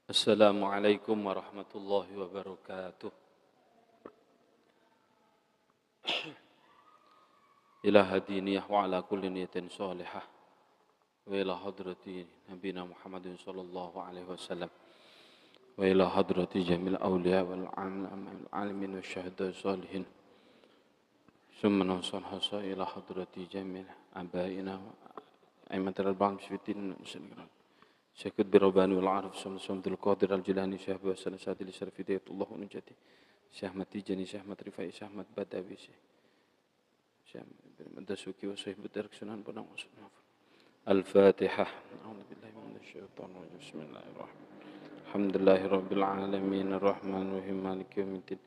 Assalamualaikum warahmatullahi wabarakatuh. Ila hadiniyah wa ala kulli niyatin salihah wa ila hadrati nabina Muhammadin sallallahu alaihi wasallam wa ila hadrati jamil awliya wal alimin wa syahada salihin summa nasan hasa ila hadrati jamil abaina wa aimatul ba'am syutin Syekh Birabani wal Arif Samsul Qadir Al-Jilani Syekh Hasan Sadili Syarifidayatullah Nujati Syekh Ahmad Tijani Syekh Ahmad Rifai Syekh Ahmad Badawi Syekh Dasuki wa Syekh Badark Sunan Padang Al-Fatihah. A'udzu billahi minasyaitonir rajim. Bismillahirrahmanirrahim. Alhamdulillahirabbil alamin arrahmanir rahim maliki yaumiddin.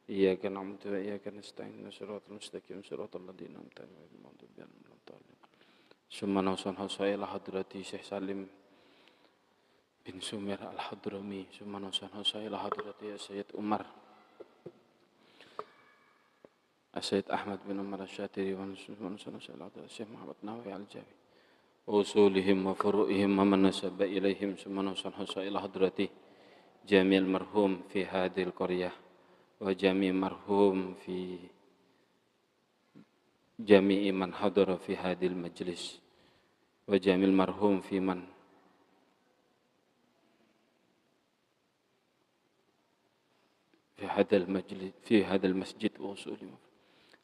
Iyyaka na'budu wa iyyaka nasta'in shiratal mustaqim shiratal ladzina an'amta 'alaihim ghairil maghdubi 'alaihim waladdallin. Summa nawsan hasaila hadrati Syekh Salim bin Sumir Al-Hadrami summa nawsan hasaila hadrati Sayyid Umar Sayyid Ahmad bin Umar Asy-Syatiri wa nawsan hasaila hadrati Syekh Muhammad Nawawi Al-Jawi usulihim wa furu'ihim wa man nasaba ilaihim summa nawsan hasaila hadrati Jamil marhum fi hadhil qaryah wa jami' marhum fi jami'i man hadara fi hadhil majlis wa jamil marhum fi man في هذا المسجد وصوله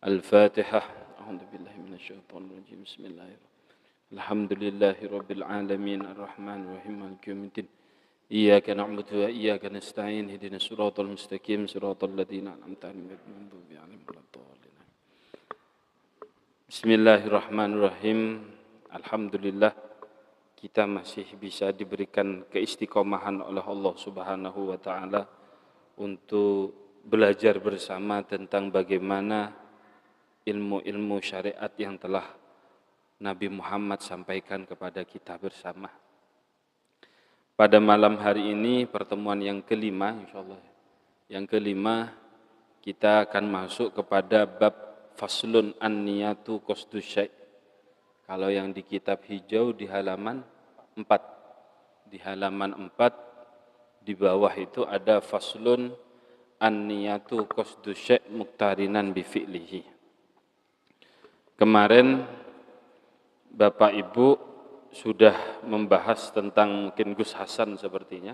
الفاتحة أعوذ بالله من الشيطان الرجيم بسم الله الحمد لله رب العالمين الرحمن الرحيم مالك يوم الدين إياك نعبد وإياك نستعين اهدنا الصراط المستقيم صراط الذين أنعمت عليهم غير المغضوب عليهم ولا الضالين Bismillahirrahmanirrahim. Alhamdulillah kita masih bisa diberikan keistiqomahan oleh Allah Subhanahu wa taala untuk belajar bersama tentang bagaimana ilmu-ilmu syariat yang telah Nabi Muhammad sampaikan kepada kita bersama. Pada malam hari ini pertemuan yang kelima insyaallah. Yang kelima kita akan masuk kepada bab faslun an-niyatu qasdus syai'. Kalau yang di kitab hijau di halaman 4. Di halaman 4 di bawah itu ada faslun an-niyatu qasdus syai' muqtarinan bi fi'lihi. Kemarin Bapak Ibu sudah membahas tentang mungkin Gus Hasan sepertinya.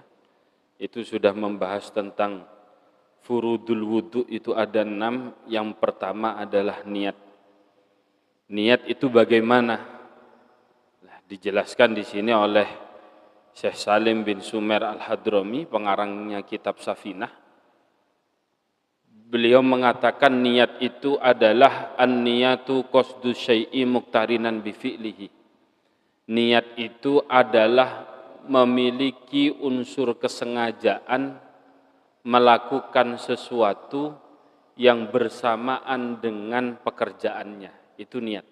Itu sudah membahas tentang furudul wudu itu ada 6. Yang pertama adalah niat. Niat itu bagaimana? Nah, dijelaskan di sini oleh Syekh Salim bin Sumir Al-Hadrami, pengarangnya kitab Safinah. Beliau mengatakan niat itu adalah an-niyatu qasdus syai'i muqtarinan bi fi'lihi. Niat itu adalah memiliki unsur kesengajaan melakukan sesuatu yang bersamaan dengan pekerjaannya. Itu niat.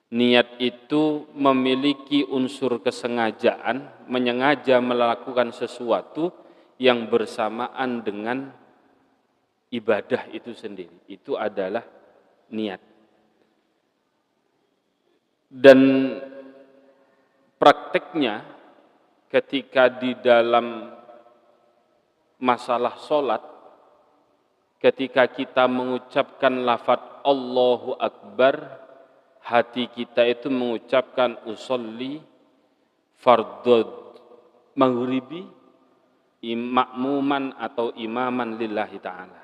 Niat itu memiliki unsur kesengajaan, menyengaja melakukan sesuatu yang bersamaan dengan ibadah itu sendiri. Itu adalah niat. Dan prakteknya ketika di dalam masalah sholat, ketika kita mengucapkan lafadz Allahu Akbar, hati kita itu mengucapkan usolli fardhu maghribi makmuman atau imaman lillahi ta'ala.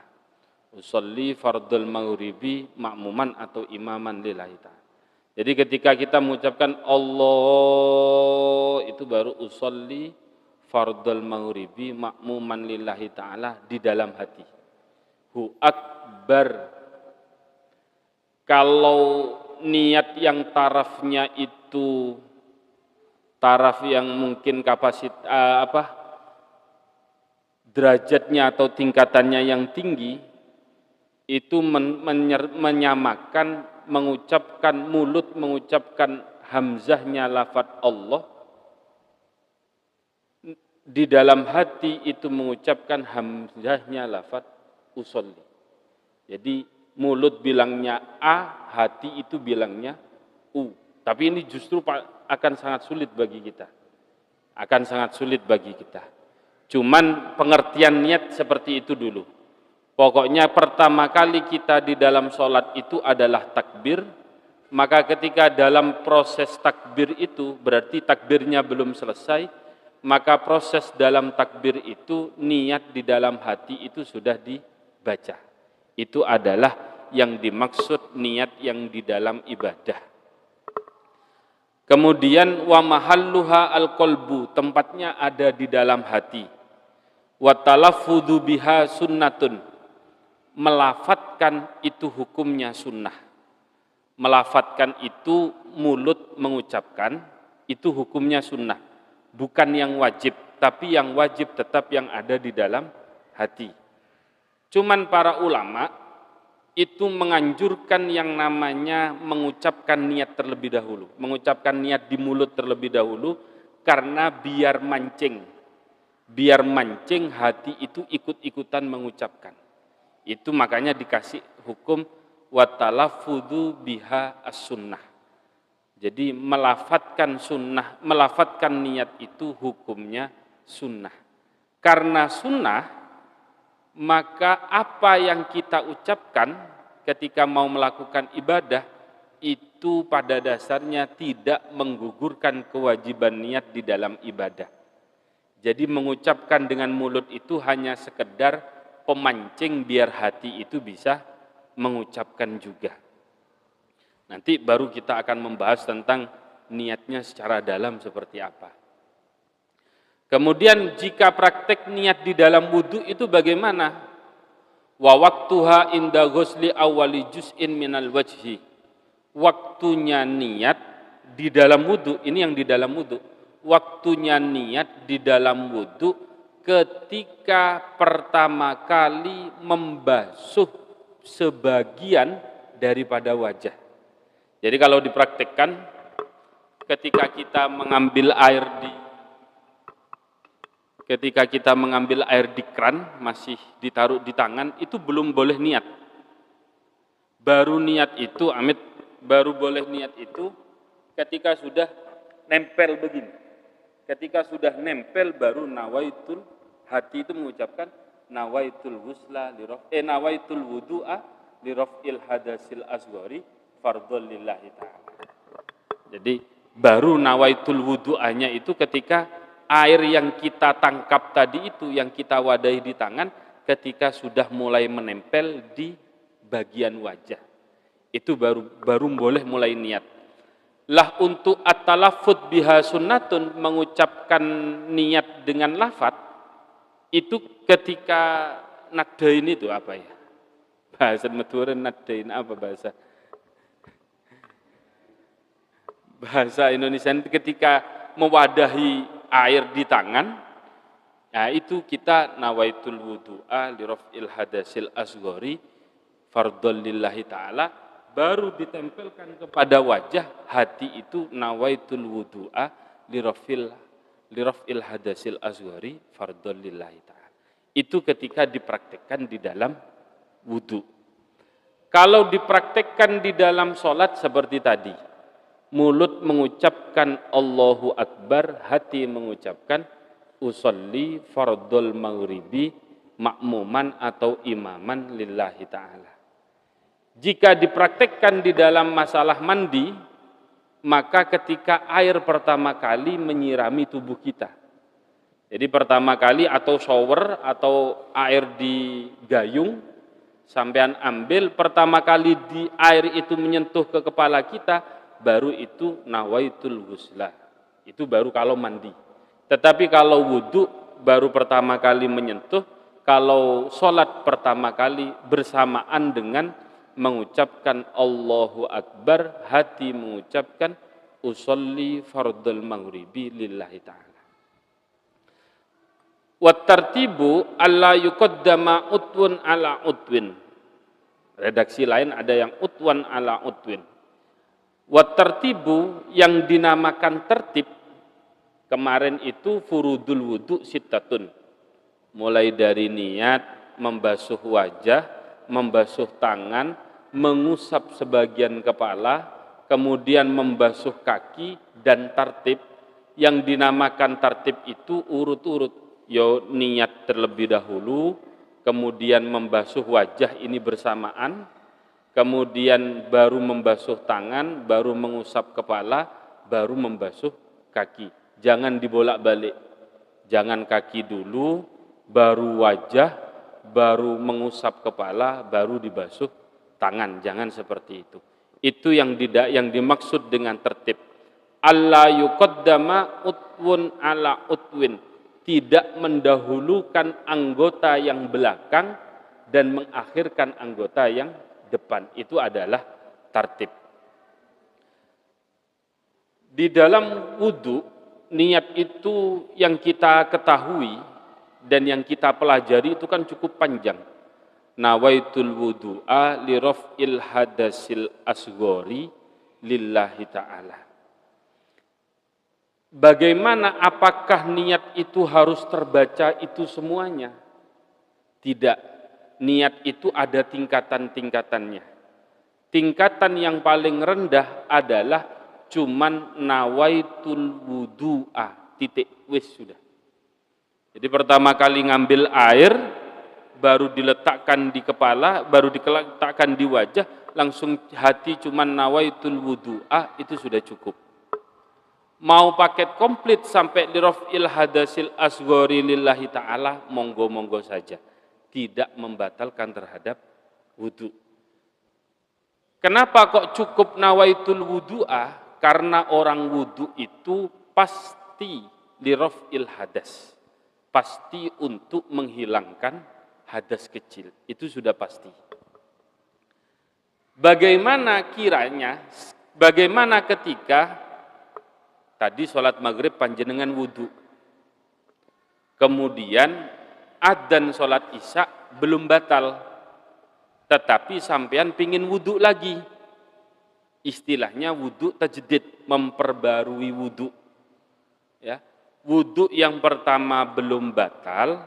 Usolli fardhul maghribi makmuman atau imaman lillahi ta'ala. Jadi ketika kita mengucapkan Allah itu baru usolli fardhul maghribi makmuman lillahi ta'ala di dalam hati. Hu akbar. Kalau niat yang tarafnya itu taraf yang mungkin derajatnya atau tingkatannya yang tinggi, itu menyamakan mulut mengucapkan hamzahnya lafadz Allah, di dalam hati itu mengucapkan hamzahnya lafadz usolli. Jadi mulut bilangnya A, hati itu bilangnya U. Tapi ini justru akan sangat sulit bagi kita. Cuman pengertian niat seperti itu dulu. Pokoknya pertama kali kita di dalam sholat itu adalah takbir, maka ketika dalam proses takbir itu, berarti takbirnya belum selesai, maka proses dalam takbir itu, niat di dalam hati itu sudah dibaca. Itu adalah yang dimaksud niat yang di dalam ibadah. Kemudian wa mahalluha al-qalbu, tempatnya ada di dalam hati. Wa talaffudzu biha sunnatun, melafatkan itu hukumnya sunnah. Melafatkan itu mulut mengucapkan, itu hukumnya sunnah. Bukan yang wajib, tapi yang wajib tetap yang ada di dalam hati. Cuman para ulama itu menganjurkan yang namanya mengucapkan niat terlebih dahulu. Mengucapkan niat di mulut terlebih dahulu, karena biar mancing. Biar mancing hati itu ikut-ikutan mengucapkan. Itu makanya dikasih hukum wa talaffudzu biha as-sunnah. Jadi melafatkan sunnah, melafatkan niat itu hukumnya sunnah. Karena sunnah, maka apa yang kita ucapkan ketika mau melakukan ibadah itu pada dasarnya tidak menggugurkan kewajiban niat di dalam ibadah. Jadi mengucapkan dengan mulut itu hanya sekedar pemancing biar hati itu bisa mengucapkan juga. Nanti baru kita akan membahas tentang niatnya secara dalam seperti apa. Kemudian jika praktek niat di dalam wudu itu bagaimana? Wa waqtuha inda ghusli awwali juz'in minal wajhi. Waktunya niat di dalam wudu, ini yang di dalam wudu. Waktunya niat di dalam wudu ketika pertama kali membasuh sebagian daripada wajah. Jadi kalau dipraktikkan, ketika kita mengambil air di kran, masih ditaruh di tangan, itu belum boleh niat. Baru boleh niat itu ketika sudah nempel begini. Ketika sudah nempel baru nawaitul, hati itu mengucapkan nawaitul nawaitul wudu'a li raf'il hadasil asghari fardhon lillahi ta'ala. Jadi baru nawaitul wudu'anya itu ketika air yang kita tangkap tadi itu, yang kita wadahi di tangan, ketika sudah mulai menempel di bagian wajah. Itu baru boleh mulai niat. Lah untuk at-talaffudz biha sunnatun, mengucapkan niat dengan lafaz itu ketika nadain itu apa ya? Bahasa Madura nadain apa bahasa Indonesia ketika mewadahi air di tangan, nah itu kita nawaitul wudu'a li raf'il hadasil asghari fardhon lillahi ta'ala, baru ditempelkan kepada wajah, hati itu nawaitul wudu'a li raf'il hadasil asghari fardhon lillahi ta'ala. Itu ketika dipraktekkan di dalam wudu. Kalau dipraktekkan di dalam sholat seperti tadi, mulut mengucapkan Allahu Akbar, hati mengucapkan usolli fardhol maghribi makmuman atau imaman lillahi ta'ala. Jika dipraktekkan di dalam masalah mandi, maka ketika air pertama kali menyirami tubuh kita. Jadi pertama kali atau shower atau air di gayung, sampean ambil pertama kali di air itu menyentuh ke kepala kita, baru itu nawaitul ghusla. Itu baru kalau mandi. Tetapi kalau wudu baru pertama kali menyentuh, kalau sholat pertama kali bersamaan dengan mengucapkan Allahu Akbar, hati mengucapkan usolli fardhal maghribi lillahi ta'ala. Wat tartibu alla yuqaddama utwun ala utwin. Redaksi lain ada yang utwan ala utwin. Wat tartibu yang dinamakan tertib kemarin itu furudul wudu sittatun. Mulai dari niat, membasuh wajah, membasuh tangan, mengusap sebagian kepala, kemudian membasuh kaki, dan tartib. Yang dinamakan tartib itu urut-urut. yo niat terlebih dahulu, kemudian membasuh wajah ini bersamaan, kemudian baru membasuh tangan, baru mengusap kepala, baru membasuh kaki. Jangan dibolak-balik. Jangan kaki dulu, baru wajah, baru mengusap kepala, baru dibasuh tangan. Jangan seperti itu. Itu yang dimaksud dengan tertib. Alla yuqaddama utwun ala utwin. Tidak mendahulukan anggota yang belakang dan mengakhirkan anggota yang depan. Itu adalah tartib. Di dalam wudu, niat itu yang kita ketahui dan yang kita pelajari itu kan cukup panjang. Nawaitul wudu'a li raf'il hadasil asghari lillahi ta'ala. Bagaimana, apakah niat itu harus terbaca itu semuanya? Tidak. Niat itu ada tingkatan-tingkatannya. Tingkatan yang paling rendah adalah cuman nawaitul wudu'a, titik, wis sudah. Jadi pertama kali ngambil air, baru diletakkan di kepala, baru diletakkan di wajah, langsung hati cuman nawaitul wudu'a, itu sudah cukup. Mau paket komplit sampai di raf'il hadasil asghari lillahi ta'ala, monggo-monggo saja. Tidak membatalkan terhadap wudu. Kenapa kok cukup nawaitul wudu'a? Karena orang wudu itu pasti li raf'il hadas. Pasti untuk menghilangkan hadas kecil. Itu sudah pasti. Bagaimana kiranya, bagaimana ketika tadi sholat maghrib panjenengan wudu, kemudian adzan sholat isya belum batal, tetapi sampean pingin wudu lagi. Istilahnya wudu tajdid, memperbarui wudu. Ya, wudu yang pertama belum batal,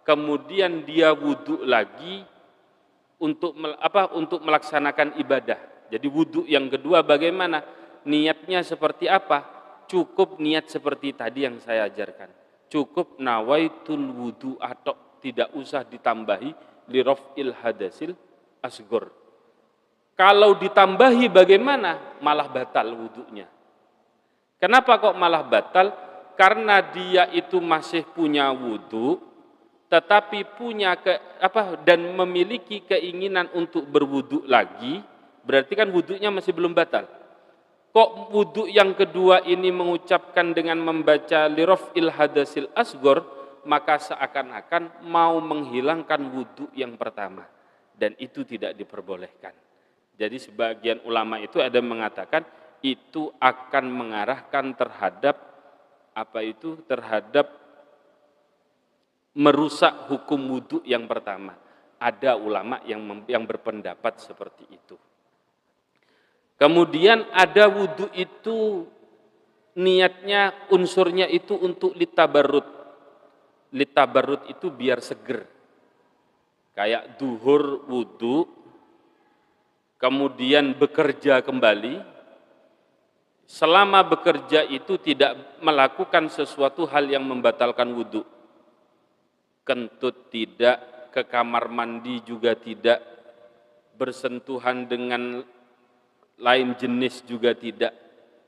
kemudian dia wudu lagi untuk melaksanakan ibadah. Jadi wudu yang kedua bagaimana? Niatnya seperti apa? Cukup niat seperti tadi yang saya ajarkan. Cukup nawaitul wudu atau tidak usah ditambahi li raf'il hadasil asghar. Kalau ditambahi bagaimana? Malah batal wudunya. Kenapa kok malah batal? Karena dia itu masih punya wudu, tetapi dan memiliki keinginan untuk berwudu lagi, berarti kan wudunya masih belum batal. Kok wudu yang kedua ini mengucapkan dengan membaca li raf'il hadasil asghar, maka seakan-akan mau menghilangkan wudu yang pertama, dan itu tidak diperbolehkan. Jadi sebagian ulama itu ada mengatakan itu akan mengarahkan terhadap terhadap merusak hukum wudu yang pertama. Ada ulama yang berpendapat seperti itu. Kemudian ada wudu itu niatnya, unsurnya itu untuk litabarrut. Litabarrut itu biar seger. Kayak duhur wudu, kemudian bekerja kembali, selama bekerja itu tidak melakukan sesuatu hal yang membatalkan wudu. Kentut tidak, ke kamar mandi juga tidak, bersentuhan dengan lain jenis juga tidak,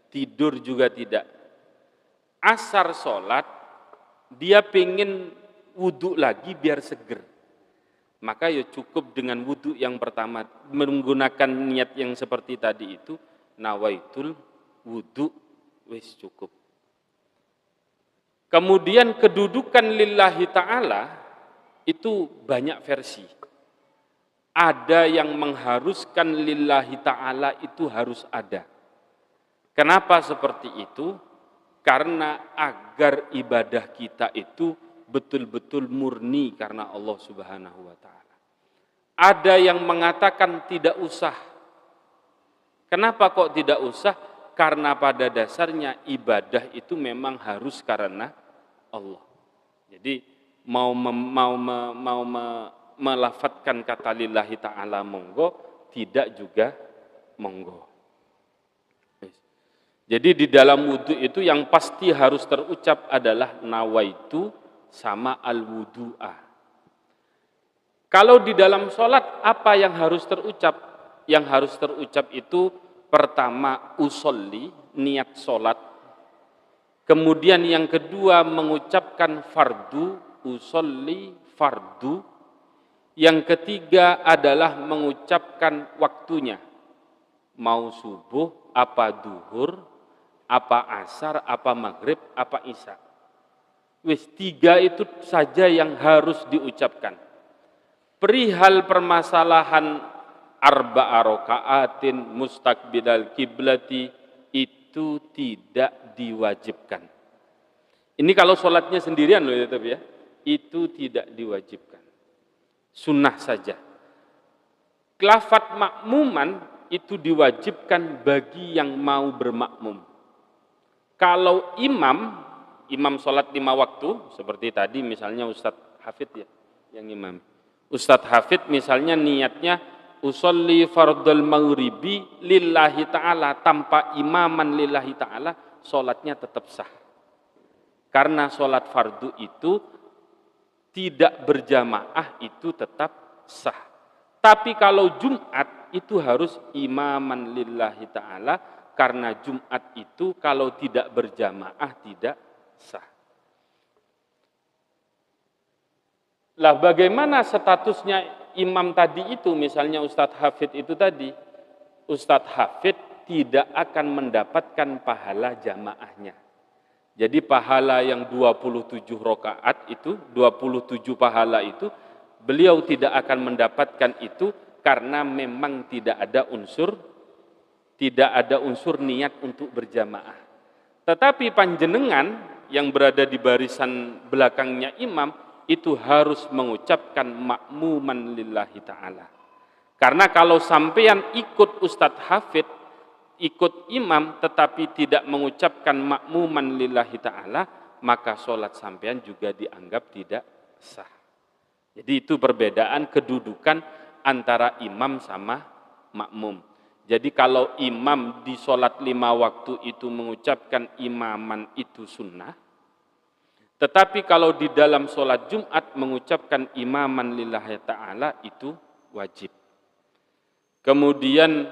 tidur juga tidak. Asar sholat, dia pengen wudu lagi biar seger. Maka ya cukup dengan wudu yang pertama, menggunakan niat yang seperti tadi itu, nawaitul wudu, wis cukup. Kemudian kedudukan lillahi ta'ala itu banyak versi. Ada yang mengharuskan lillahi ta'ala itu harus ada. Kenapa seperti itu? Karena agar ibadah kita itu betul-betul murni karena Allah Subhanahu wa ta'ala. Ada yang mengatakan tidak usah. Kenapa kok tidak usah? Karena pada dasarnya ibadah itu memang harus karena Allah. Jadi mau melafatkan kata lillahi ta'ala monggo, tidak juga monggo. Jadi di dalam wudu itu yang pasti harus terucap adalah nawaitu sama al-wudu'a. Kalau di dalam sholat apa yang harus terucap? Yang harus terucap itu pertama usolli, niat sholat. Kemudian yang kedua mengucapkan fardu, usolli fardu. Yang ketiga adalah mengucapkan waktunya. Mau subuh, apa duhur, apa asar, apa maghrib, apa isya. Wis 3 itu saja yang harus diucapkan. Perihal permasalahan arba'a raka'atin mustaqbilal kiblati itu tidak diwajibkan. Ini kalau sholatnya sendirian loh ya, itu tidak diwajibkan. Sunnah saja. Lafadz makmuman itu diwajibkan bagi yang mau bermakmum. Kalau imam sholat 5 waktu, seperti tadi misalnya Ustadz Hafid ya, yang imam. Ustadz Hafid misalnya niatnya usolli fardal maghribi lillahi ta'ala, tanpa imaman lillahi ta'ala, sholatnya tetap sah. Karena sholat fardu itu tidak berjamaah itu tetap sah. Tapi kalau Jumat itu harus imaman lillahi ta'ala, karena Jumat itu kalau tidak berjamaah tidak sah. Lah bagaimana statusnya imam tadi itu, misalnya Ustadz Hafid itu tadi? Ustadz Hafid tidak akan mendapatkan pahala jamaahnya. Jadi pahala yang 27 rakaat itu, 27 pahala itu, beliau tidak akan mendapatkan itu karena memang tidak ada unsur niat untuk berjamaah. Tetapi panjenengan yang berada di barisan belakangnya imam, itu harus mengucapkan makmuman lillahi ta'ala. Karena kalau sampean ikut Ustadz Hafid, ikut imam, tetapi tidak mengucapkan makmuman lillahi ta'ala, maka sholat sampean juga dianggap tidak sah. Jadi itu perbedaan kedudukan antara imam sama makmum. Jadi kalau imam di sholat 5 waktu itu mengucapkan imaman itu sunnah, tetapi kalau di dalam sholat Jumat mengucapkan imaman lillahi ta'ala itu wajib. Kemudian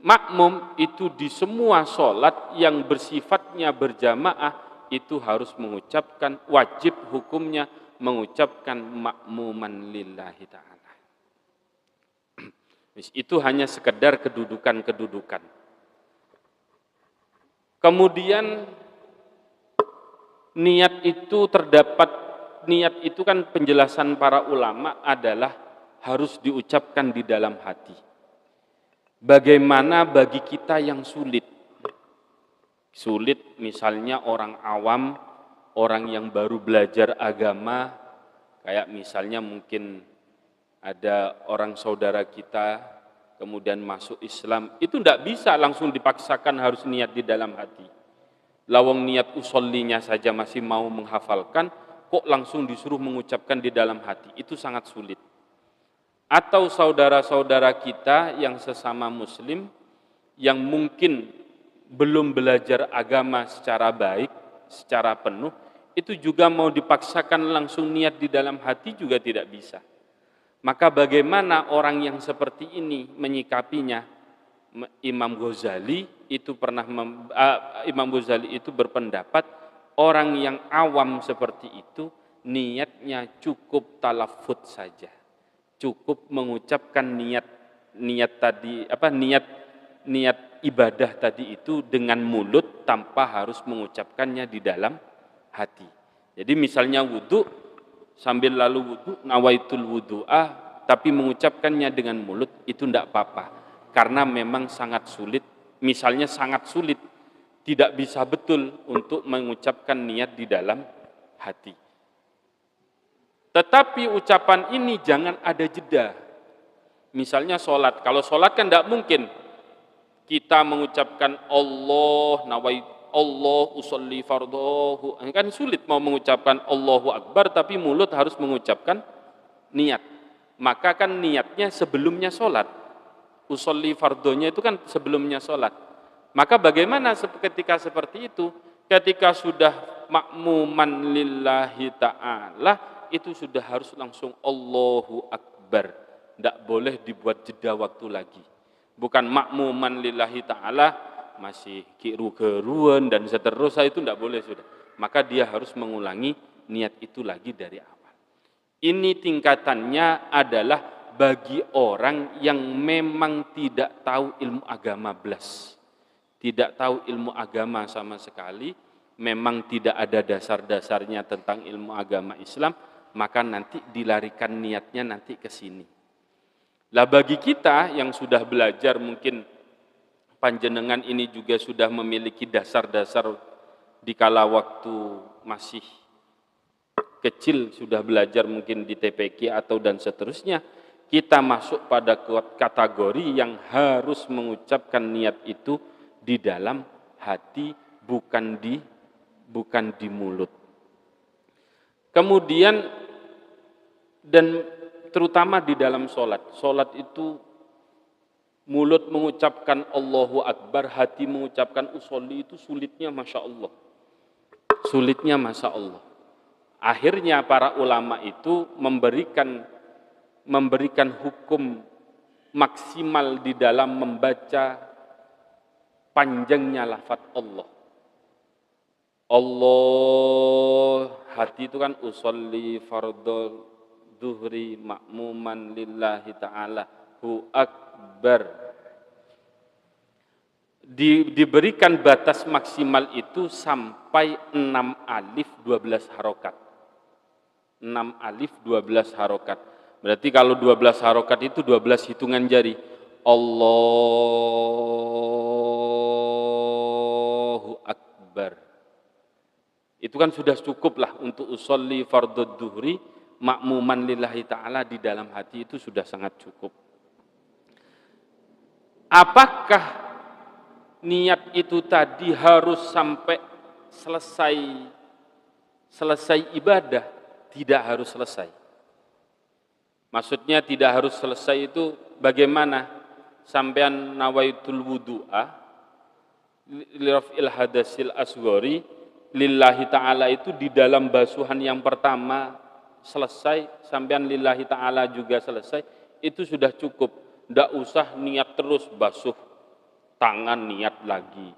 makmum itu di semua sholat yang bersifatnya berjamaah itu harus mengucapkan, wajib hukumnya mengucapkan makmuman lillahi ta'ala. Itu hanya sekedar kedudukan-kedudukan. Kemudian niat itu kan penjelasan para ulama adalah harus diucapkan di dalam hati. Bagaimana bagi kita yang sulit? Sulit misalnya orang awam, orang yang baru belajar agama, kayak misalnya mungkin ada orang saudara kita kemudian masuk Islam, itu tidak bisa langsung dipaksakan harus niat di dalam hati. Lawang niat usollinya saja masih mau menghafalkan, kok langsung disuruh mengucapkan di dalam hati, itu sangat sulit. Atau saudara-saudara kita yang sesama muslim, yang mungkin belum belajar agama secara baik, secara penuh, itu juga mau dipaksakan langsung niat di dalam hati juga tidak bisa. Maka bagaimana orang yang seperti ini menyikapinya? Imam Ghazali itu berpendapat orang yang awam seperti itu niatnya cukup talafut saja, cukup mengucapkan niat ibadah tadi itu dengan mulut tanpa harus mengucapkannya di dalam hati. Jadi misalnya wudu, sambil lalu wudu nawaitul wudu'ah, tapi mengucapkannya dengan mulut itu tidak apa-apa. Karena memang sangat sulit, misalnya sangat sulit, tidak bisa betul untuk mengucapkan niat di dalam hati. Tetapi ucapan ini jangan ada jeda. Misalnya sholat, kalau sholat kan tidak mungkin kita mengucapkan Allah usolli fardahu, kan sulit mau mengucapkan Allahu Akbar, tapi mulut harus mengucapkan niat. Maka kan niatnya sebelumnya sholat. Usolli fardonya itu kan sebelumnya sholat. Maka bagaimana ketika seperti itu? Ketika sudah makmuman lillahi ta'ala, itu sudah harus langsung Allahu Akbar. Tidak boleh dibuat jeda waktu lagi. Bukan makmuman lillahi ta'ala, masih kiru-keruan dan seterusnya, itu tidak boleh sudah. Maka dia harus mengulangi niat itu lagi dari awal. Ini tingkatannya adalah bagi orang yang memang tidak tahu ilmu agama belas. Tidak tahu ilmu agama sama sekali, memang tidak ada dasar-dasarnya tentang ilmu agama Islam, maka nanti dilarikan niatnya nanti ke sini. Lah bagi kita yang sudah belajar, mungkin panjenengan ini juga sudah memiliki dasar-dasar di kala waktu masih kecil, sudah belajar mungkin di TPQ atau dan seterusnya, kita masuk pada kategori yang harus mengucapkan niat itu di dalam hati, bukan di mulut. Kemudian dan terutama di dalam sholat. Sholat itu mulut mengucapkan Allahu Akbar, hati mengucapkan usolli, itu sulitnya Masya Allah. Sulitnya Masya Allah. Akhirnya para ulama itu memberikan hukum maksimal di dalam membaca panjangnya lafaz Allah. Allah, hati itu kan usolli fardhu duhri makmuman lillahi ta'ala hu akbar. Diberikan batas maksimal itu sampai 6 alif 12 harokat. 6 alif 12 harokat. Berarti kalau 12 harokat itu 12 hitungan jari. Allahu Akbar. Itu kan sudah cukup lah untuk usolli fardhu duhri makmuman lillahi ta'ala di dalam hati, itu sudah sangat cukup. Apakah niat itu tadi harus sampai selesai ibadah? Tidak harus selesai. Maksudnya tidak harus selesai itu bagaimana? Sampean nawaitul wudu'a liraf'il hadasil asghari lillahi ta'ala, itu di dalam basuhan yang pertama selesai, sampean lillahi ta'ala juga selesai, itu sudah cukup. Tidak usah niat terus, basuh tangan niat lagi,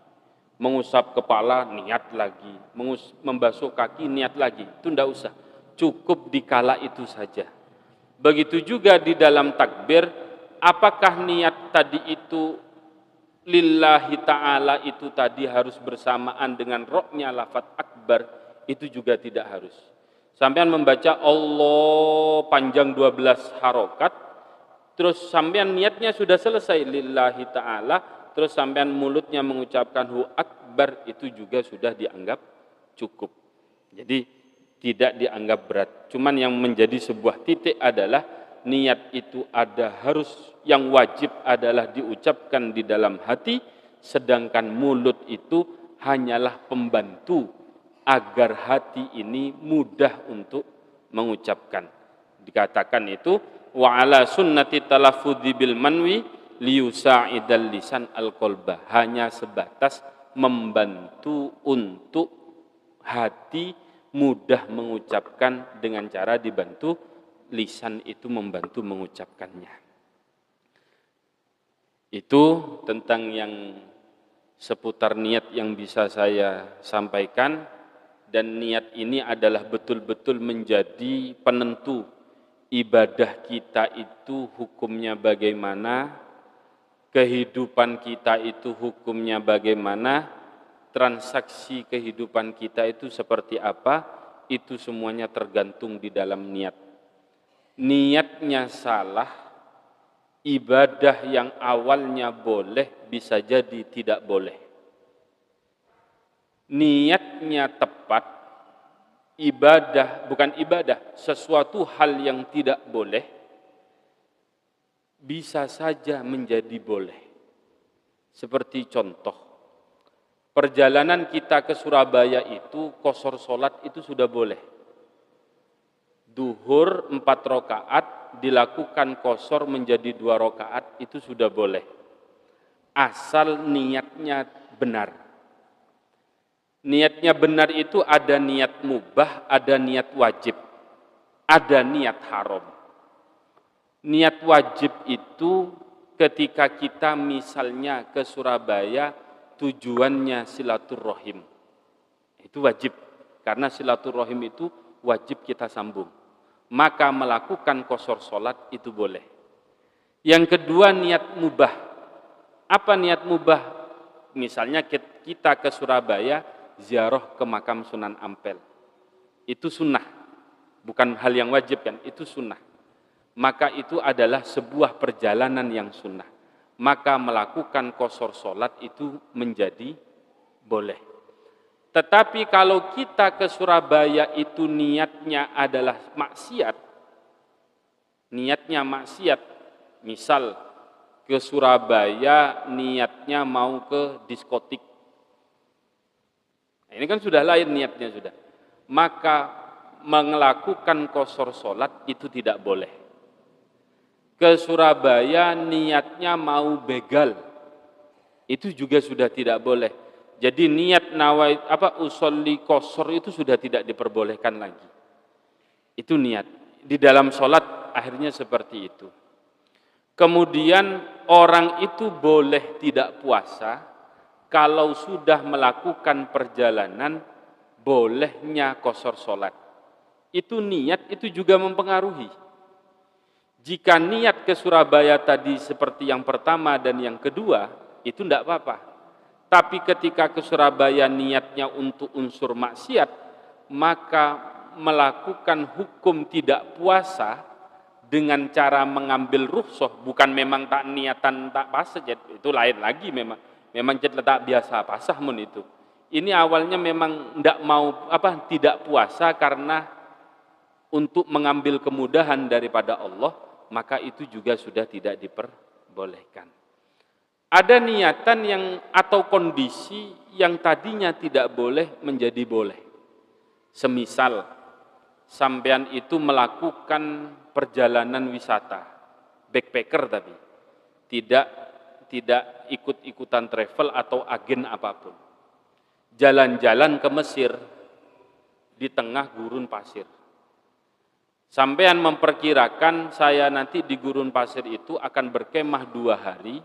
mengusap kepala niat lagi, membasuh kaki niat lagi, itu tidak usah. Cukup di kala itu saja. Begitu juga di dalam takbir, apakah niat tadi itu lillahi ta'ala itu tadi harus bersamaan dengan roknya lafaz akbar? Itu juga tidak harus. Sampean membaca Allah panjang 12 harokat, terus sampean niatnya sudah selesai lillahi ta'ala, terus sampean mulutnya mengucapkan hu akbar, itu juga sudah dianggap cukup. Jadi tidak dianggap berat. Cuman yang menjadi sebuah titik adalah niat itu harus yang wajib adalah diucapkan di dalam hati, sedangkan mulut itu hanyalah pembantu agar hati ini mudah untuk mengucapkan. Dikatakan itu wa ala sunnati talaffudzi bil manwi liyusa'idal lisan al-qalba, hanya sebatas membantu untuk hati mudah mengucapkan dengan cara dibantu lisan itu membantu mengucapkannya. Itu tentang yang seputar niat yang bisa saya sampaikan, dan niat ini adalah betul-betul menjadi penentu ibadah kita itu hukumnya bagaimana, kehidupan kita itu hukumnya bagaimana, transaksi kehidupan kita itu seperti apa, itu semuanya tergantung di dalam niat. Niatnya salah, ibadah yang awalnya boleh bisa jadi tidak boleh. Niatnya tepat, sesuatu hal yang tidak boleh bisa saja menjadi boleh. Seperti contoh, perjalanan kita ke Surabaya itu qashar sholat itu sudah boleh. Duhur 4 rakaat dilakukan qashar menjadi 2 rakaat itu sudah boleh. Asal niatnya benar. Niatnya benar itu ada niat mubah, ada niat wajib, ada niat haram. Niat wajib itu ketika kita misalnya ke Surabaya tujuannya silaturahim. Itu wajib, karena silaturahim itu wajib kita sambung. Maka melakukan qashar sholat itu boleh. Yang kedua niat mubah. Apa niat mubah? Misalnya kita ke Surabaya ziarah ke makam Sunan Ampel. Itu sunnah. Bukan hal yang wajib kan, itu sunnah. Maka itu adalah sebuah perjalanan yang sunnah. Maka melakukan qashar sholat itu menjadi boleh. Tetapi kalau kita ke Surabaya itu niatnya adalah maksiat, misal ke Surabaya niatnya mau ke diskotik. Nah, ini kan sudah lain niatnya sudah. Maka melakukan qashar sholat itu tidak boleh. Ke Surabaya niatnya mau begal, itu juga sudah tidak boleh. Jadi niat usolli qashar itu sudah tidak diperbolehkan lagi. Itu niat. Di dalam sholat akhirnya seperti itu. Kemudian orang itu boleh tidak puasa kalau sudah melakukan perjalanan bolehnya qashar sholat. Itu niat itu juga mempengaruhi. Jika niat ke Surabaya tadi seperti yang pertama dan yang kedua, itu tidak apa-apa. Tapi ketika ke Surabaya niatnya untuk unsur maksiat, maka melakukan hukum tidak puasa dengan cara mengambil rukhsah, bukan memang tak niatan tak puasa, itu lain lagi memang tak biasa pasah mun itu. Ini awalnya memang tidak puasa karena untuk mengambil kemudahan daripada Allah, maka itu juga sudah tidak diperbolehkan. Ada niatan yang atau kondisi yang tadinya tidak boleh menjadi boleh. Semisal sampean itu melakukan perjalanan wisata, backpacker tapi tidak ikut-ikutan travel atau agen apapun. Jalan-jalan ke Mesir di tengah gurun pasir. Sampean memperkirakan saya nanti di gurun pasir itu akan berkemah 2 hari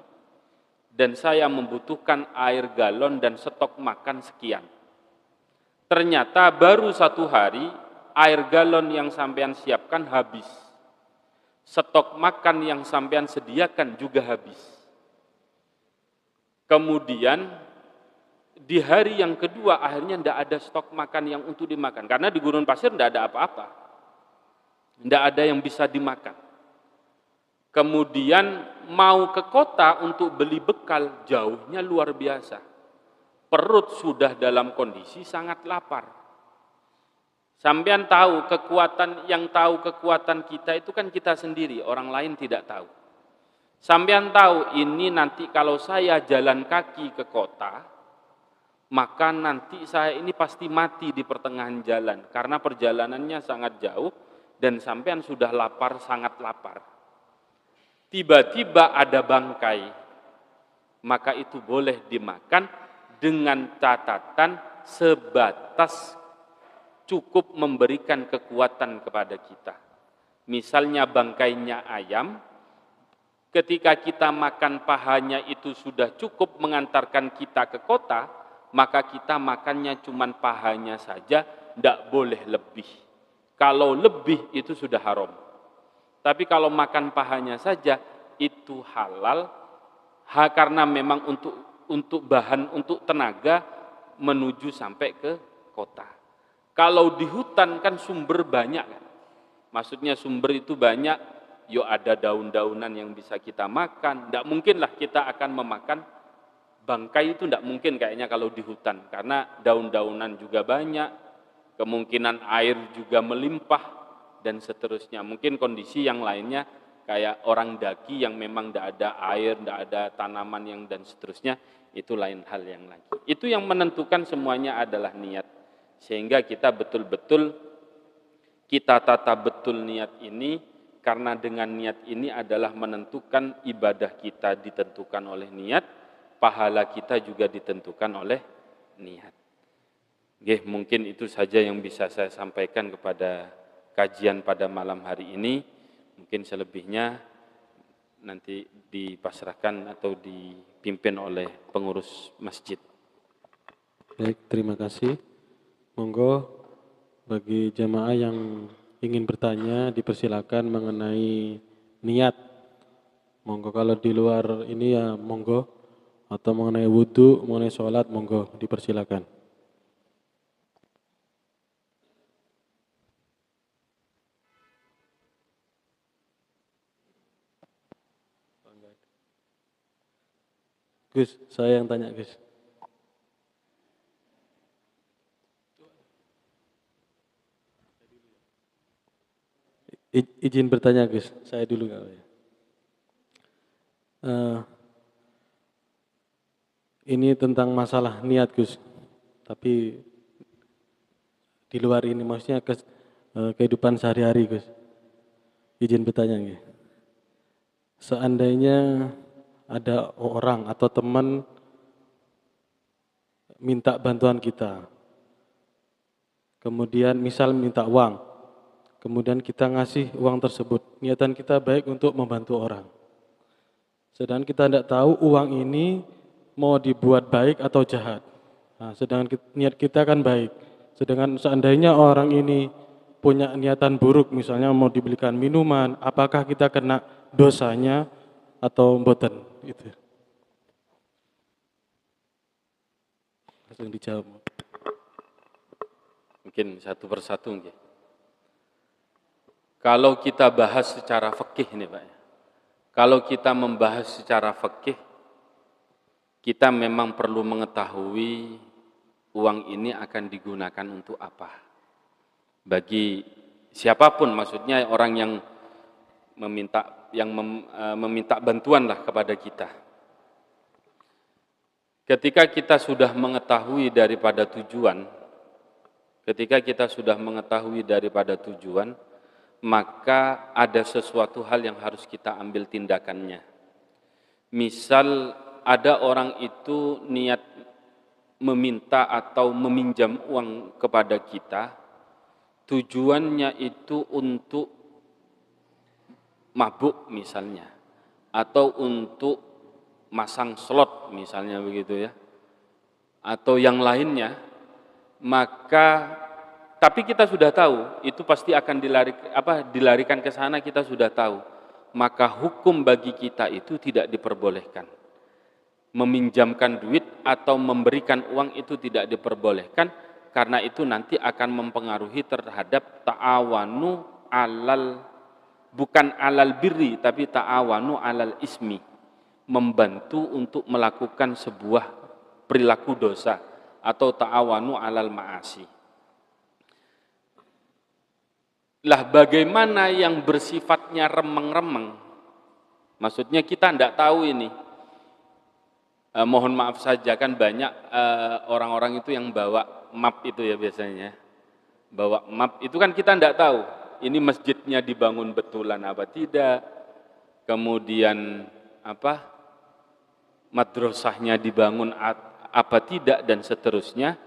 dan saya membutuhkan air galon dan stok makan sekian. Ternyata baru 1 hari air galon yang sampean siapkan habis. Stok makan yang sampean sediakan juga habis. Kemudian di hari yang kedua akhirnya tidak ada stok makan yang untuk dimakan. Karena di gurun pasir tidak ada apa-apa. Tidak ada yang bisa dimakan. Kemudian mau ke kota untuk beli bekal, jauhnya luar biasa. Perut sudah dalam kondisi sangat lapar. Sampean tahu kekuatan kita itu kan kita sendiri, orang lain tidak tahu. Sampean tahu ini nanti kalau saya jalan kaki ke kota, maka nanti saya ini pasti mati di pertengahan jalan karena perjalanannya sangat jauh dan sampean sudah lapar, sangat lapar. Tiba-tiba ada bangkai, maka itu boleh dimakan dengan catatan sebatas cukup memberikan kekuatan kepada kita. Misalnya bangkainya ayam, ketika kita makan pahanya itu sudah cukup mengantarkan kita ke kota, maka kita makannya cuma pahanya saja, tidak boleh lebih. Kalau lebih itu sudah haram. Tapi kalau makan pahanya saja itu halal, karena memang untuk bahan, untuk tenaga menuju sampai ke kota. Kalau di hutan kan sumber banyak kan. Maksudnya sumber itu banyak, ada daun-daunan yang bisa kita makan. Tidak mungkinlah kita akan memakan bangkai itu, tidak mungkin kayaknya kalau di hutan. Karena daun-daunan juga banyak, kemungkinan air juga melimpah, dan seterusnya. Mungkin kondisi yang lainnya kayak orang daki yang memang tidak ada air, tidak ada tanaman yang dan seterusnya, itu lain hal yang lagi. Itu yang menentukan semuanya adalah niat. Sehingga kita betul-betul kita tata betul niat ini, karena dengan niat ini adalah menentukan ibadah kita ditentukan oleh niat, pahala kita juga ditentukan oleh niat. Nggih, mungkin itu saja yang bisa saya sampaikan kepada kajian pada malam hari ini. Mungkin selebihnya nanti dipasrahkan atau dipimpin oleh pengurus masjid. Baik, terima kasih. Monggo bagi jamaah yang ingin bertanya dipersilakan mengenai niat. Monggo kalau di luar ini ya monggo, atau mengenai wudhu, mengenai sholat monggo dipersilakan. Gus, saya yang tanya Gus. Izin bertanya Gus, saya dulu nggak ya. Ini tentang masalah niat Gus, tapi di luar ini maksudnya kehidupan sehari-hari Gus. Izin bertanya nggih. Seandainya ada orang atau teman minta bantuan kita, kemudian misal minta uang, kemudian kita ngasih uang tersebut, niatan kita baik untuk membantu orang. Sedangkan kita tidak tahu uang ini mau dibuat baik atau jahat. Nah, sedangkan niat kita kan baik. Sedangkan seandainya orang ini punya niatan buruk, misalnya mau dibelikan minuman, apakah kita kena dosanya atau mboten? Itu. Langsung dijawab. Mungkin satu persatu nggih. Kalau kita bahas secara fikih nih Pak. Kalau kita membahas secara fikih, kita memang perlu mengetahui uang ini akan digunakan untuk apa. Bagi siapapun, maksudnya orang yang meminta bantuan lah kepada kita. Ketika kita sudah mengetahui daripada tujuan, maka ada sesuatu hal yang harus kita ambil tindakannya. Misal ada orang itu niat meminta atau meminjam uang kepada kita, tujuannya itu untuk mabuk misalnya, atau untuk masang slot misalnya begitu ya, atau yang lainnya, maka tapi kita sudah tahu itu pasti akan dilarikan ke sana, kita sudah tahu, maka hukum bagi kita itu tidak diperbolehkan. Meminjamkan duit atau memberikan uang itu tidak diperbolehkan, karena itu nanti akan mempengaruhi terhadap ta'awanu bukan alal birri, tapi ta'awanu alal ismi, membantu untuk melakukan sebuah perilaku dosa, atau ta'awanu alal ma'asi. Lah bagaimana yang bersifatnya remeng-remeng? Maksudnya kita tidak tahu ini. Mohon maaf saja, kan banyak orang-orang itu yang bawa map itu ya biasanya. Bawa map itu kan kita tidak tahu. Ini masjidnya dibangun betulan apa tidak. Kemudian madrasahnya dibangun apa tidak, dan seterusnya.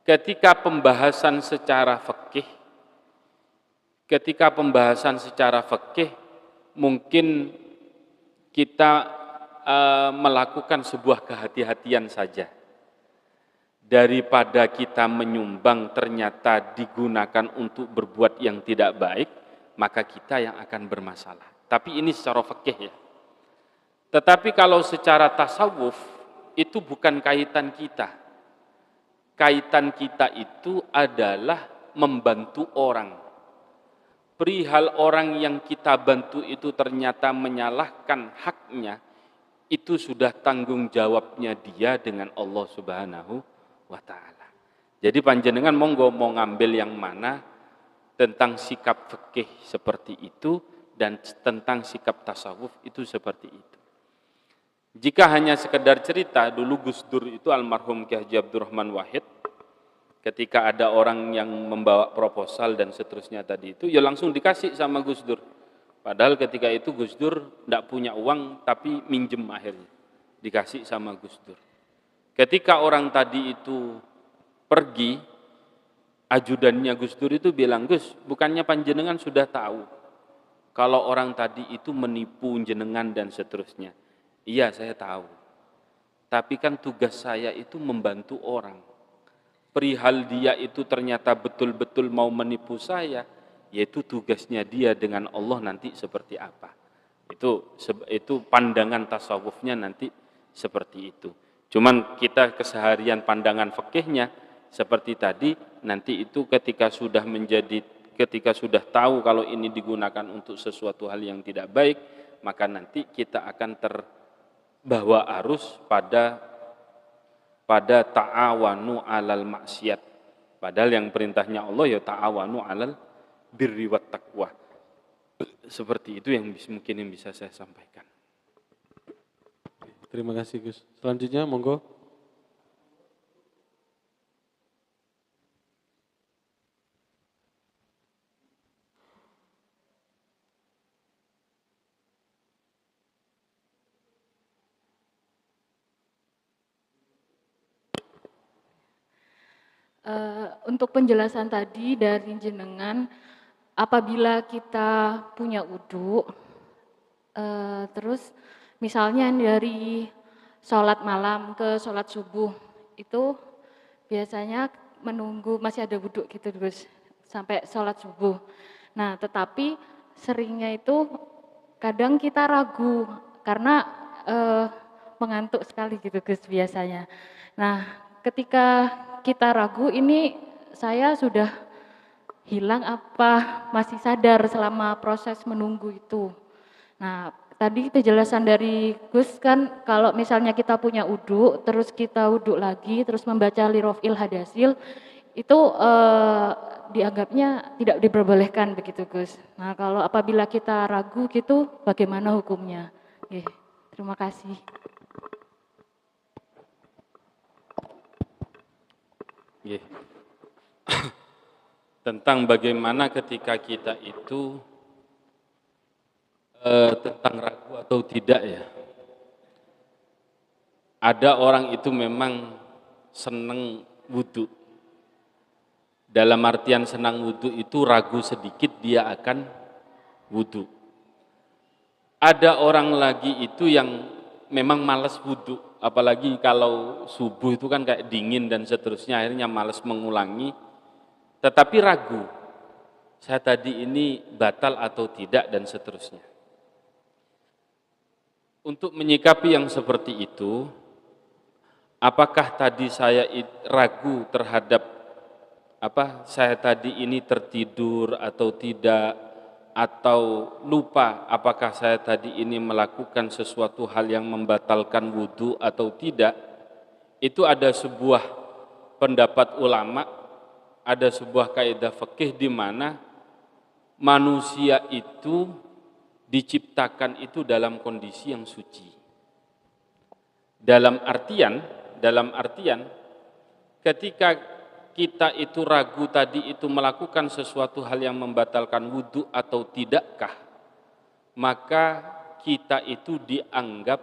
Ketika pembahasan secara fikih, mungkin kita melakukan sebuah kehati-hatian saja. Daripada kita menyumbang ternyata digunakan untuk berbuat yang tidak baik, maka kita yang akan bermasalah. Tapi ini secara fikih ya. Tetapi kalau secara tasawuf, itu bukan kaitan kita. Kaitan kita itu adalah membantu orang. Perihal orang yang kita bantu itu ternyata menyalahkan haknya, itu sudah tanggung jawabnya dia dengan Allah Subhanahu wa ta'ala. Jadi panjenengan monggo mau ngambil yang mana tentang sikap fikih seperti itu dan tentang sikap tasawuf itu seperti itu. Jika hanya sekedar cerita, dulu Gus Dur itu almarhum Ki Haji Abdurrahman Wahid, ketika ada orang yang membawa proposal dan seterusnya tadi itu, ya langsung dikasih sama Gus Dur. Padahal ketika itu Gus Dur tidak punya uang, tapi minjem akhirnya. Dikasih sama Gus Dur. Ketika orang tadi itu pergi, ajudannya Gus Dur itu bilang, Gus, bukannya panjenengan sudah tahu kalau orang tadi itu menipu jenengan dan seterusnya. Iya, saya tahu. Tapi kan tugas saya itu membantu orang. Perihal dia itu ternyata betul-betul mau menipu saya, yaitu tugasnya dia dengan Allah nanti seperti apa. Itu pandangan tasawufnya nanti seperti itu. Cuman kita keseharian pandangan fikihnya seperti tadi, nanti itu ketika sudah tahu kalau ini digunakan untuk sesuatu hal yang tidak baik, maka nanti kita akan terbawa arus pada ta'awanu alal maksiat. Padahal yang perintahnya Allah ya ta'awanu alal birri wat taqwa. Seperti itu yang mungkin yang bisa saya sampaikan. Terima kasih Gus. Selanjutnya monggo. Untuk penjelasan tadi dari jenengan, apabila kita punya wudu, terus misalnya dari sholat malam ke sholat subuh, itu biasanya menunggu masih ada wudu gitu Gus, sampai sholat subuh. Nah tetapi seringnya itu kadang kita ragu, karena mengantuk sekali gitu Gus biasanya. Nah ketika kita ragu ini saya sudah hilang apa masih sadar selama proses menunggu itu. Nah tadi penjelasan dari Gus kan kalau misalnya kita punya wudu, terus kita wudu lagi, terus membaca lirofil hadasil, itu dianggapnya tidak diperbolehkan begitu Gus. Nah kalau apabila kita ragu gitu bagaimana hukumnya? Terima kasih. Tentang bagaimana ketika kita itu tentang ragu atau tidak ya. Ada orang itu memang senang wudu. Dalam artian senang wudu itu ragu sedikit dia akan wudu. Ada orang lagi itu yang memang malas wudu. Apalagi kalau subuh itu kan kayak dingin dan seterusnya, akhirnya malas mengulangi. Tetapi ragu, saya tadi ini batal atau tidak dan seterusnya. Untuk menyikapi yang seperti itu, apakah tadi saya ragu terhadap saya tadi ini tertidur atau tidak, atau lupa apakah saya tadi ini melakukan sesuatu hal yang membatalkan wudu atau tidak, itu ada sebuah pendapat ulama, ada sebuah kaidah fikih di mana manusia itu diciptakan itu dalam kondisi yang suci. Dalam artian ketika kita itu ragu tadi itu melakukan sesuatu hal yang membatalkan wudu atau tidakkah, maka kita itu dianggap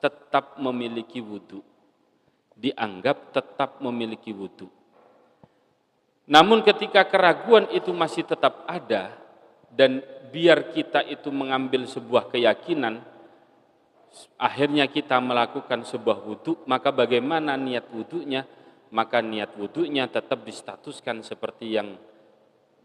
tetap memiliki wudu. Dianggap tetap memiliki wudu. Namun ketika keraguan itu masih tetap ada, dan biar kita itu mengambil sebuah keyakinan, akhirnya kita melakukan sebuah wudu, maka bagaimana niat wudunya? Maka niat wudunya tetap distatuskan seperti yang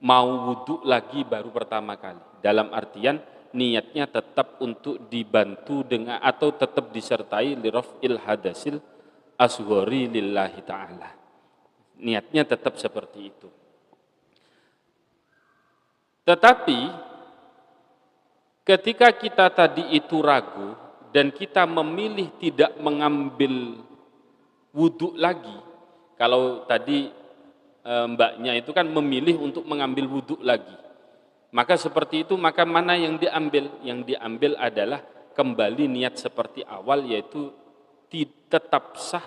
mau wudu lagi baru pertama kali. Dalam artian niatnya tetap untuk dibantu dengan atau tetap disertai lirafil hadasil asghari lillahi ta'ala. Niatnya tetap seperti itu. Tetapi ketika kita tadi itu ragu dan kita memilih tidak mengambil wudu lagi, kalau tadi mbaknya itu kan memilih untuk mengambil wudu lagi, maka seperti itu, maka mana yang diambil? Yang diambil adalah kembali niat seperti awal, yaitu tetap sah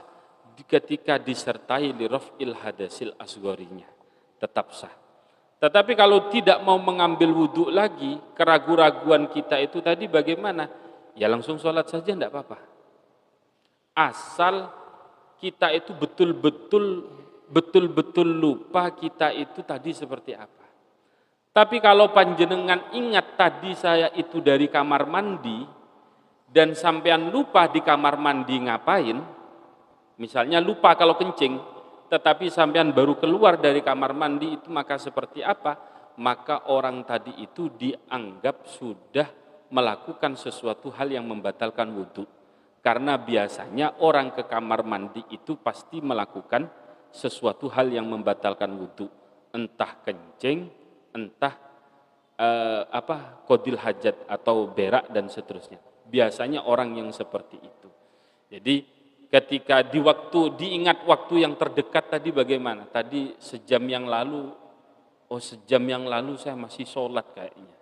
ketika disertai lirafil hadasil asgharinya, tetap sah. Tetapi kalau tidak mau mengambil wudu lagi, keraguan-raguan kita itu tadi bagaimana? Ya langsung sholat saja tidak apa-apa. Asal kita itu betul-betul betul-betul lupa kita itu tadi seperti apa. Tapi kalau panjenengan ingat tadi saya itu dari kamar mandi dan sampean lupa di kamar mandi ngapain, misalnya lupa kalau kencing, tetapi sampean baru keluar dari kamar mandi itu maka seperti apa? Maka orang tadi itu dianggap sudah melakukan sesuatu hal yang membatalkan wudhu. Karena biasanya orang ke kamar mandi itu pasti melakukan sesuatu hal yang membatalkan wudhu. Entah kencing, entah qadil hajat atau berak dan seterusnya. Biasanya orang yang seperti itu. Jadi ketika diingat waktu yang terdekat tadi bagaimana? Tadi sejam yang lalu, sejam yang lalu saya masih sholat kayaknya.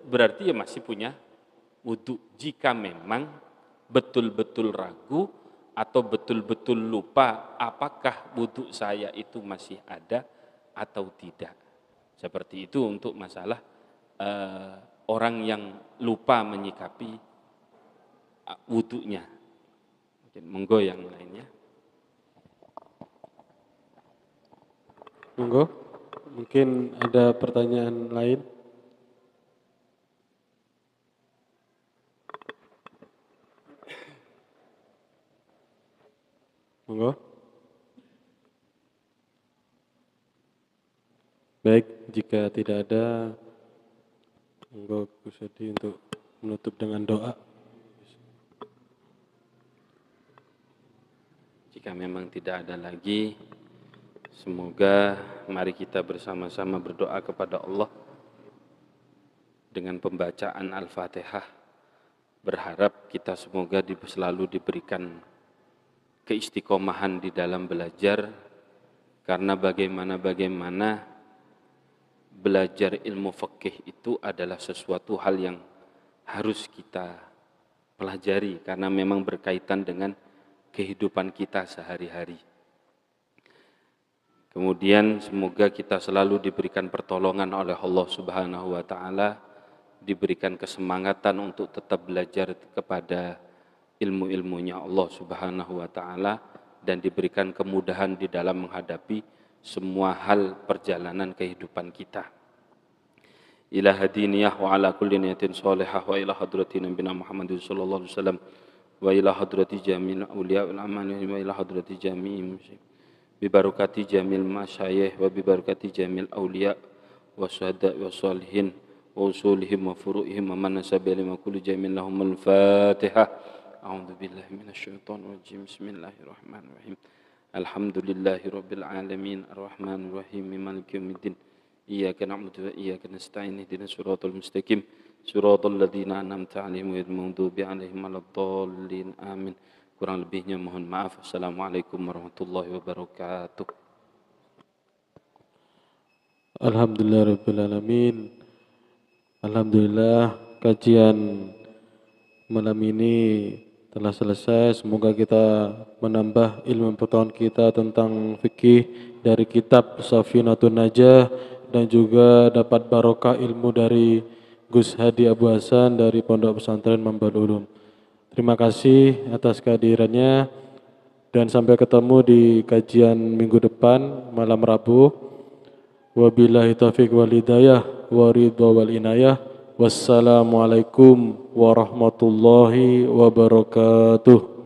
Berarti masih punya wudhu. Jika memang betul-betul ragu atau betul-betul lupa apakah wudhu saya itu masih ada atau tidak. Seperti itu untuk masalah orang yang lupa menyikapi wudhunya. Monggo yang lainnya. Monggo, mungkin ada pertanyaan lain. Monggo. Baik, jika tidak ada, monggo Gus Hadi untuk menutup dengan doa. Jika memang tidak ada lagi, semoga mari kita bersama-sama berdoa kepada Allah dengan pembacaan Al-Fatihah. Berharap kita semoga selalu diberikan keistiqomahan di dalam belajar, karena bagaimana belajar ilmu fikih itu adalah sesuatu hal yang harus kita pelajari karena memang berkaitan dengan kehidupan kita sehari-hari. Kemudian semoga kita selalu diberikan pertolongan oleh Allah Subhanahu wa taala, diberikan kesemangatan untuk tetap belajar kepada ilmu-ilmunya Allah Subhanahu wa taala dan diberikan kemudahan di dalam menghadapi semua hal perjalanan kehidupan kita. Ila hadiniyah wa ala kulli niyatin shalihah wa ila hadratin nabiyina Muhammadin sallallahu alaihi wasallam wa ila hadrati jamil auliya wal amani wa ila hadrati jami'im bi barakati jamil masyayikh wa bi barakati jamil auliya wa syuhada wa shalihin wa usulihim wa furu'ihim wa man nasabi lima kulli jamil lahumul fatihah. A'udzu billahi minasyaitonir rajim. Bismillahirrahmanirrahim. Alhamdulillahi rabbil alamin arrahmanir rahim maliki yaumiddin. Iyyaka na'budu wa iyyaka nasta'in ihdinas siratal mustaqim siratal ladzina an'amta 'alaihim ghairil maghdubi 'alaihim waladdallin. Amin. Kurang lebihnya mohon maaf. Assalamualaikum warahmatullahi wabarakatuh. Alhamdulillahirabbil alamin. Alhamdulillah, kajian malam ini telah selesai. Semoga kita menambah ilmu pengetahuan kita tentang fikih dari kitab Safinatun Najah dan juga dapat barokah ilmu dari Gus Hadi Abu Hasan dari Pondok Pesantren Mambaul Ulum. Terima kasih atas kehadirannya dan sampai ketemu di kajian minggu depan malam Rabu. Wabillahi taufiq wal hidayah wa ridha wal inayah. Wassalamualaikum warahmatullahi wabarakatuh.